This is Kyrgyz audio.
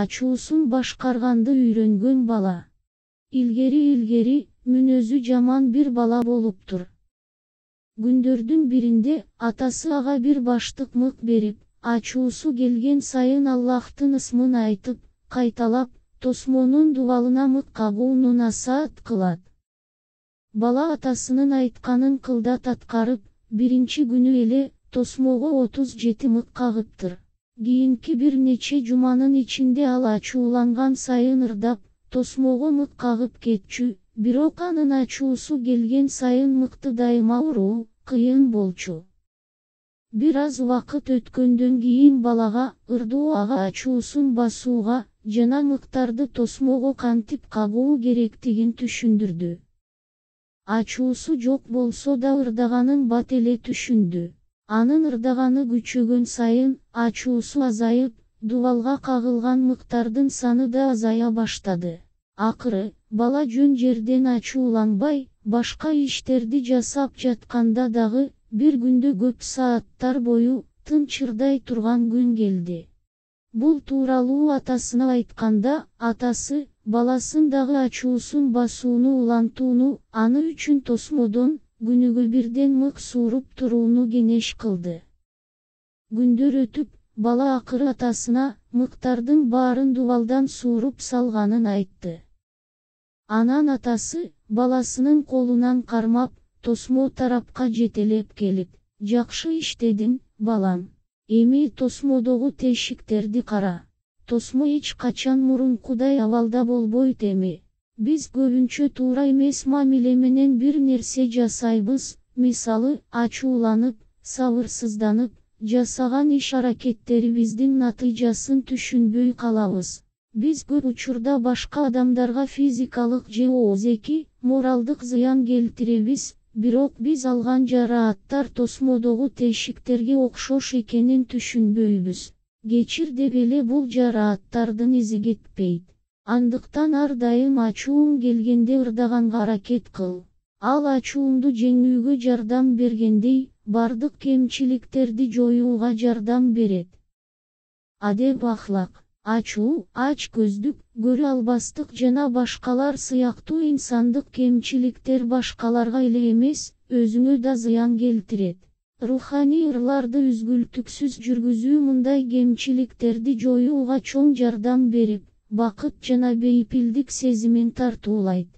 ачуусун башкарганды үйрөнгөн бала. Илгери мүнөзү жаман бир бала болуптур. Күндөрдүн биринде атасы ага бир баштык мык берип, ачуусу келген сайын Аллахтын ысмын айтып, кайталап, тосмонун дубалына мык кагууну насаат кылат. Бала атасынын айтканын кылдат аткарып, биринчи күнү эле тосмого 37 мык кагыптыр. Кийинки бир нече жуманын ичинде ал ачууланган сайын ырдап, тосмого мык кагып кетчү, бирок анын ачуусу келген сайын мыкты дайыма уруу, кыйын болчу. Бир аз убакыт өткөндөн кийин балага ырдоо ага ачуусун басууга жана мыктарды тосмого кантип кагуу керектигин түшүндүрдү. Ачуусу жок болсо да ырдаганын бат эле түшүндү. Анын ырдаганы күчөгөн сайын ачуусу азайып, дубалга кагылган мыктардын саны да азая баштады. Акыры, бала жөн жерден ачууланбай, башка иштерди жасап жатканда дагы, бир күндө көп сааттар бою тынчырдай турган күн келди. Бул тууралуу атасына айтканда, атасы, баласын дагы ачуусун басууну улантууну, аны үчүн тосмодон, күнүгө бирден мык сууруп турууну кеңеш кылды. Күндөр өтүп, бала акыры атасына, мыктардын баарын дубалдан сууруп салганын айтты. Анан атасы, баласынын колунан кармап, тосмо тарапка жетелеп келип, «Жакшы иштедиң, балам. Эми тосмодогу тешиктерди кара. Тосмо эч качан мурункудай абалда болбойт эми. Биз көбүнчө туура эмес мамиле менен бир нерсе жасайбыз, мисалы, ачууланып, сабырсызданып, жасаган иш-аракеттерибиздин натыйжасын түшүнбөй калабыз. Биз көп учурда башка адамдарга физикалык же оозеки, моралдык зыян келтиребиз, бирок биз алган жарааттар тосмодогу тешиктерге окшош экенин түшүнбөйбүз. Кечир деп эле бул жарааттардын изи кетпейт. Андыктан ар дайым ачууң келгенде ырдаганга аракет кыл. Ал ачууңду жеңүүгө жардам бергендей, бардык кемчиликтерди жоюуга жардам берет. Адеп ахлак, ачуу, ач көздүк, көрө албастык жана башкалар сыяктуу инсандык кемчиликтер башкаларга эле эмес, өзүңө да зыян келтирет. Руханий ырларды үзгүлтүксүз жүргүзүү мындай кемчиликтерди жоюуга чоң жардам берип, бакыт жана бейпилдик сезимин тартуулайт.